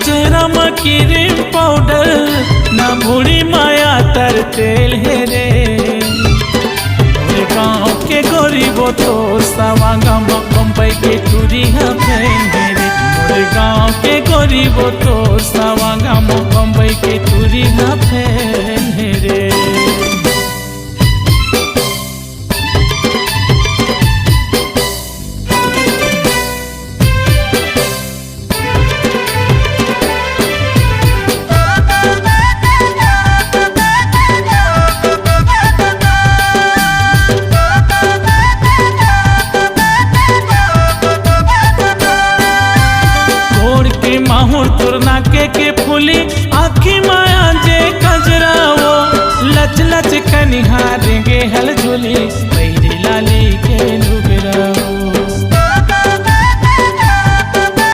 चेहरा में cream powder ना भूरी माया तर तेल है रे। गाँव के गरीबो तो सवा गाँव बम्बई के टूरी पहन है रे। गाँव के गरीबो तो सवा गाँव बम्बई के टूरी पहन है रे। माहौर तोर नाके के फूली आ